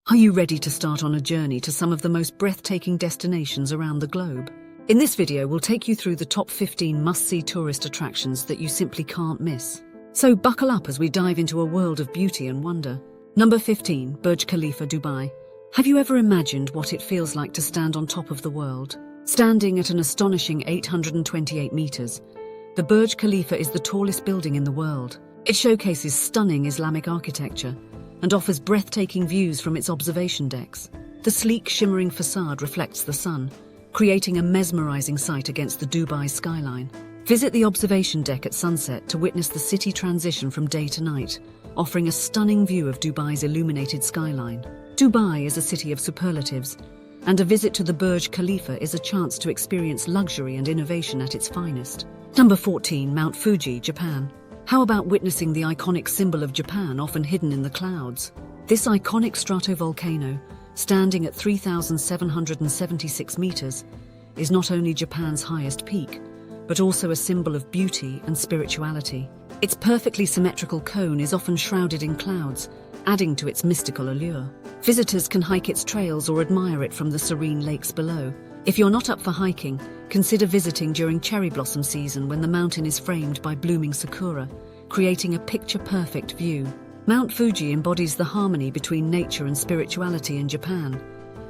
Are you ready to start on a journey to some of the most breathtaking destinations around the globe? In this video, we'll take you through the top 15 must-see tourist attractions that you simply can't miss. So buckle up as we dive into a world of beauty and wonder. Number 15, Burj Khalifa, Dubai. Have you ever imagined what it feels like to stand on top of the world? Standing at an astonishing 828 meters, the Burj Khalifa is the tallest building in the world. It showcases stunning Islamic architecture and offers breathtaking views from its observation decks. The sleek, shimmering facade reflects the sun, creating a mesmerising sight against the Dubai skyline. Visit the observation deck at sunset to witness the city transition from day to night, offering a stunning view of Dubai's illuminated skyline. Dubai is a city of superlatives, and a visit to the Burj Khalifa is a chance to experience luxury and innovation at its finest. Number 14, Mount Fuji, Japan. How about witnessing the iconic symbol of Japan often hidden in the clouds? This iconic stratovolcano, standing at 3,776 meters, is not only Japan's highest peak, but also a symbol of beauty and spirituality. Its perfectly symmetrical cone is often shrouded in clouds, adding to its mystical allure. Visitors can hike its trails or admire it from the serene lakes below. If you're not up for hiking, consider visiting during cherry blossom season when the mountain is framed by blooming sakura, creating a picture-perfect view. Mount Fuji embodies the harmony between nature and spirituality in Japan,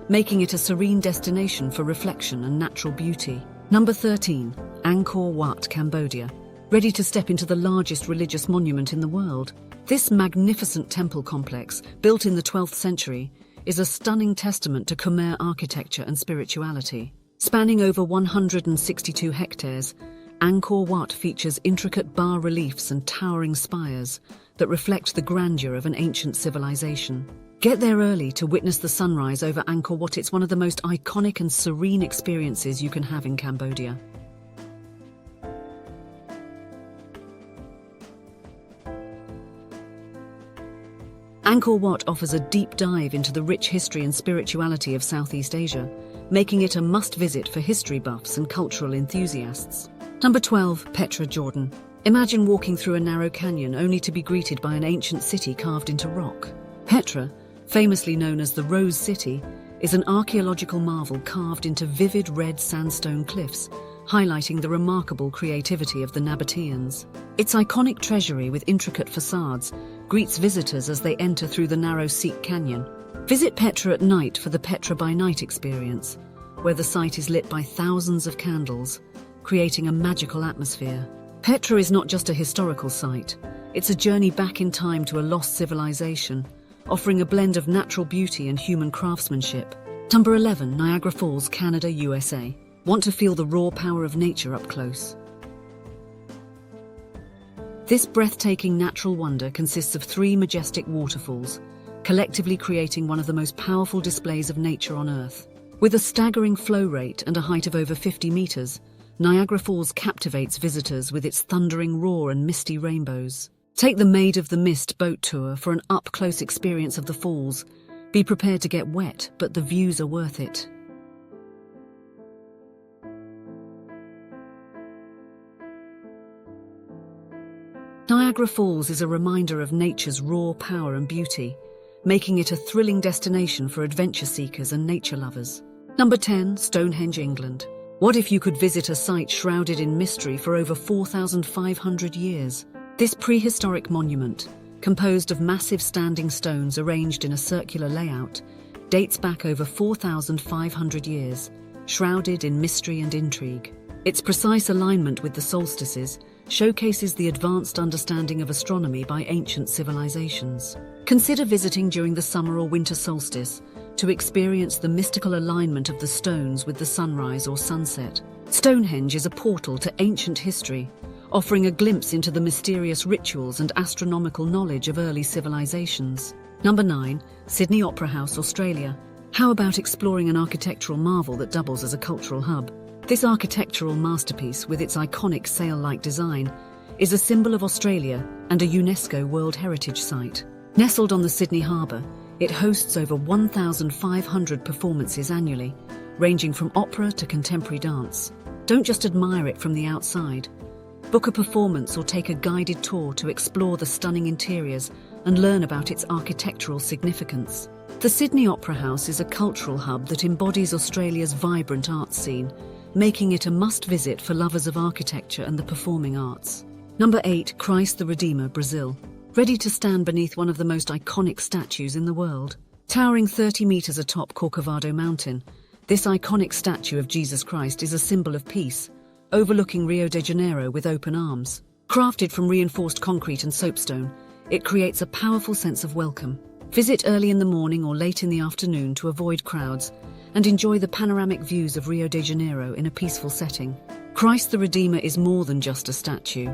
making it a serene destination for reflection and natural beauty. Number 13, Angkor Wat, Cambodia. Ready to step into the largest religious monument in the world? This magnificent temple complex, built in the 12th century, is a stunning testament to Khmer architecture and spirituality. Spanning over 162 hectares, Angkor Wat features intricate bas-reliefs and towering spires that reflect the grandeur of an ancient civilization. Get there early to witness the sunrise over Angkor Wat. It's one of the most iconic and serene experiences you can have in Cambodia. Angkor Wat offers a deep dive into the rich history and spirituality of Southeast Asia, making it a must-visit for history buffs and cultural enthusiasts. Number 12, Petra, Jordan. Imagine walking through a narrow canyon only to be greeted by an ancient city carved into rock. Petra, famously known as the Rose City, is an archaeological marvel carved into vivid red sandstone cliffs, highlighting the remarkable creativity of the Nabateans. Its iconic treasury with intricate facades greets visitors as they enter through the narrow Sikh Canyon. Visit Petra at night for the Petra by Night experience, where the site is lit by thousands of candles, creating a magical atmosphere. Petra is not just a historical site, it's a journey back in time to a lost civilization, offering a blend of natural beauty and human craftsmanship. Number 11, Niagara Falls, Canada, USA. Want to feel the raw power of nature up close? This breathtaking natural wonder consists of 3 majestic waterfalls, collectively creating one of the most powerful displays of nature on Earth. With a staggering flow rate and a height of over 50 meters, Niagara Falls captivates visitors with its thundering roar and misty rainbows. Take the Maid of the Mist boat tour for an up-close experience of the falls. Be prepared to get wet, but the views are worth it. Niagara Falls is a reminder of nature's raw power and beauty, making it a thrilling destination for adventure seekers and nature lovers. Number 10, Stonehenge, England. What if you could visit a site shrouded in mystery for over 4,500 years? This prehistoric monument, composed of massive standing stones arranged in a circular layout, dates back over 4,500 years, shrouded in mystery and intrigue. Its precise alignment with the solstices showcases the advanced understanding of astronomy by ancient civilizations. Consider visiting during the summer or winter solstice to experience the mystical alignment of the stones with the sunrise or sunset. Stonehenge is a portal to ancient history, offering a glimpse into the mysterious rituals and astronomical knowledge of early civilizations. Number 9, Sydney Opera House, Australia. How about exploring an architectural marvel that doubles as a cultural hub? This architectural masterpiece, with its iconic sail-like design, is a symbol of Australia and a UNESCO World Heritage Site. Nestled on the Sydney Harbour, it hosts over 1,500 performances annually, ranging from opera to contemporary dance. Don't just admire it from the outside. Book a performance or take a guided tour to explore the stunning interiors and learn about its architectural significance. The Sydney Opera House is a cultural hub that embodies Australia's vibrant arts scene, making it a must-visit for lovers of architecture and the performing arts. Number 8. Christ the Redeemer, Brazil. Ready to stand beneath one of the most iconic statues in the world. Towering 30 meters atop Corcovado Mountain, this iconic statue of Jesus Christ is a symbol of peace, overlooking Rio de Janeiro with open arms. Crafted from reinforced concrete and soapstone, it creates a powerful sense of welcome. Visit early in the morning or late in the afternoon to avoid crowds and enjoy the panoramic views of Rio de Janeiro in a peaceful setting. Christ the Redeemer is more than just a statue.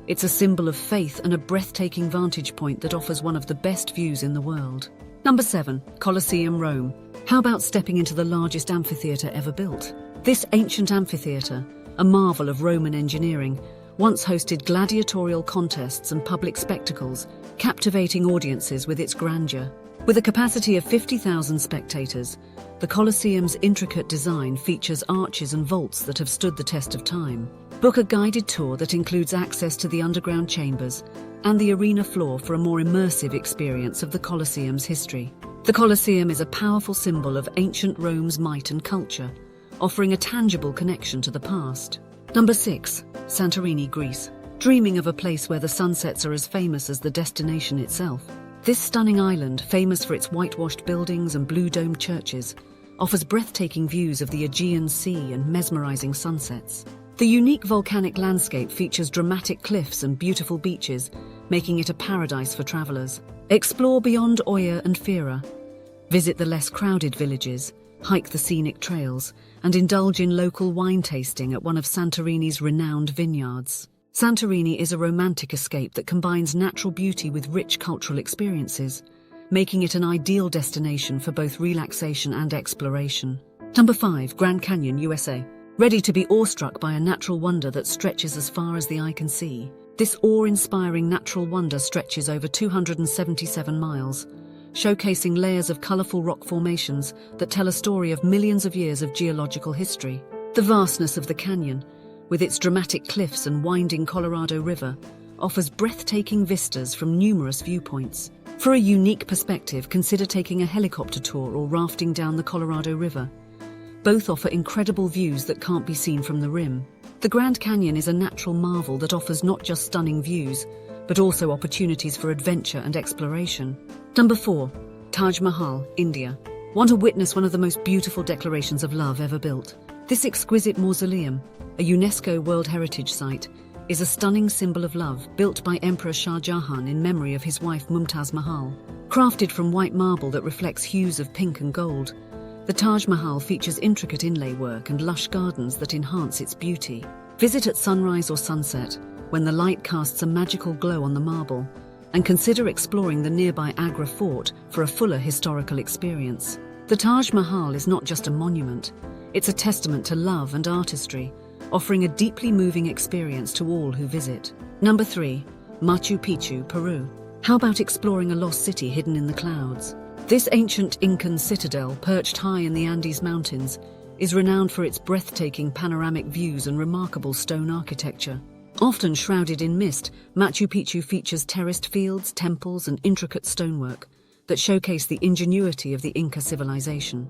It's a symbol of faith and a breathtaking vantage point that offers one of the best views in the world. Number 7. Coliseum, Rome. How about stepping into the largest amphitheatre ever built? This ancient amphitheatre, a marvel of Roman engineering, once hosted gladiatorial contests and public spectacles, captivating audiences with its grandeur. With a capacity of 50,000 spectators, the Colosseum's intricate design features arches and vaults that have stood the test of time. Book a guided tour that includes access to the underground chambers and the arena floor for a more immersive experience of the Colosseum's history. The Colosseum is a powerful symbol of ancient Rome's might and culture, offering a tangible connection to the past. Number 6. Santorini, Greece. Dreaming of a place where the sunsets are as famous as the destination itself? This stunning island, famous for its whitewashed buildings and blue-domed churches, offers breathtaking views of the Aegean Sea and mesmerising sunsets. The unique volcanic landscape features dramatic cliffs and beautiful beaches, making it a paradise for travellers. Explore beyond Oya and Fira. Visit the less crowded villages, hike the scenic trails, and indulge in local wine tasting at one of Santorini's renowned vineyards. Santorini is a romantic escape that combines natural beauty with rich cultural experiences, making it an ideal destination for both relaxation and exploration. Number 5. Grand Canyon, USA. Ready to be awestruck by a natural wonder that stretches as far as the eye can see? This awe-inspiring natural wonder stretches over 277 miles, showcasing layers of colourful rock formations that tell a story of millions of years of geological history. The vastness of the canyon, with its dramatic cliffs and winding Colorado River, offers breathtaking vistas from numerous viewpoints. For a unique perspective, consider taking a helicopter tour or rafting down the Colorado River. Both offer incredible views that can't be seen from the rim. The Grand Canyon is a natural marvel that offers not just stunning views, but also opportunities for adventure and exploration. Number 4. Taj Mahal, India. Want to witness one of the most beautiful declarations of love ever built? This exquisite mausoleum, a UNESCO World Heritage Site, is a stunning symbol of love built by Emperor Shah Jahan in memory of his wife Mumtaz Mahal. Crafted from white marble that reflects hues of pink and gold, the Taj Mahal features intricate inlay work and lush gardens that enhance its beauty. Visit at sunrise or sunset, when the light casts a magical glow on the marble, and consider exploring the nearby Agra Fort for a fuller historical experience. The Taj Mahal is not just a monument, it's a testament to love and artistry, offering a deeply moving experience to all who visit. Number 3. Machu Picchu, Peru. How about exploring a lost city hidden in the clouds? This ancient Incan citadel, perched high in the Andes Mountains, is renowned for its breathtaking panoramic views and remarkable stone architecture. Often shrouded in mist, Machu Picchu features terraced fields, temples, and intricate stonework that showcase the ingenuity of the Inca civilization.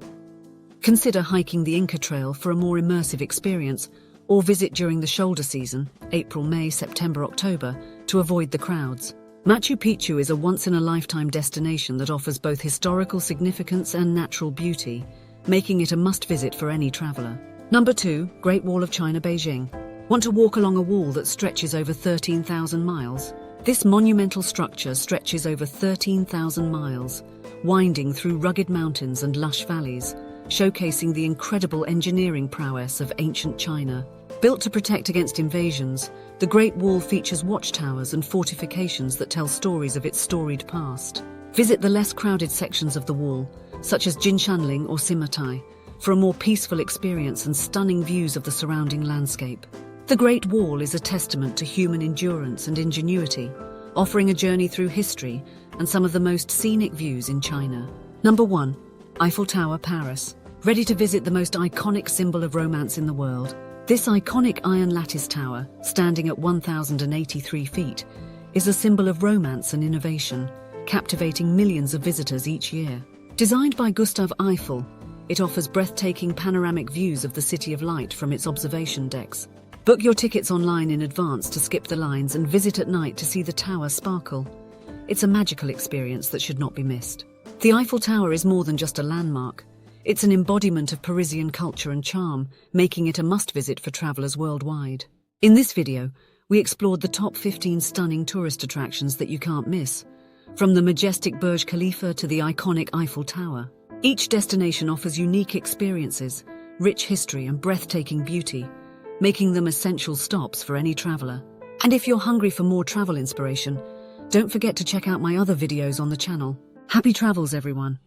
Consider hiking the Inca Trail for a more immersive experience, or visit during the shoulder season, April, May, September, October, to avoid the crowds. Machu Picchu is a once-in-a-lifetime destination that offers both historical significance and natural beauty, making it a must-visit for any traveller. Number 2. Great Wall of China, Beijing. Want to walk along a wall that stretches over 13,000 miles? This monumental structure stretches over 13,000 miles, winding through rugged mountains and lush valleys, showcasing the incredible engineering prowess of ancient China. Built to protect against invasions, the Great Wall features watchtowers and fortifications that tell stories of its storied past. Visit the less crowded sections of the wall, such as Jinshanling or Simatai, for a more peaceful experience and stunning views of the surrounding landscape. The Great Wall is a testament to human endurance and ingenuity, offering a journey through history and some of the most scenic views in China. Number 1. Eiffel Tower, Paris. Ready to visit the most iconic symbol of romance in the world? This iconic iron lattice tower, standing at 1,083 feet, is a symbol of romance and innovation, captivating millions of visitors each year. Designed by Gustav Eiffel, it offers breathtaking panoramic views of the City of Light from its observation decks. Book your tickets online in advance to skip the lines and visit at night to see the tower sparkle. It's a magical experience that should not be missed. The Eiffel Tower is more than just a landmark. It's an embodiment of Parisian culture and charm, making it a must-visit for travelers worldwide. In this video, we explored the top 15 stunning tourist attractions that you can't miss, from the majestic Burj Khalifa to the iconic Eiffel Tower. Each destination offers unique experiences, rich history and breathtaking beauty, making them essential stops for any traveler. And if you're hungry for more travel inspiration, don't forget to check out my other videos on the channel. Happy travels, everyone!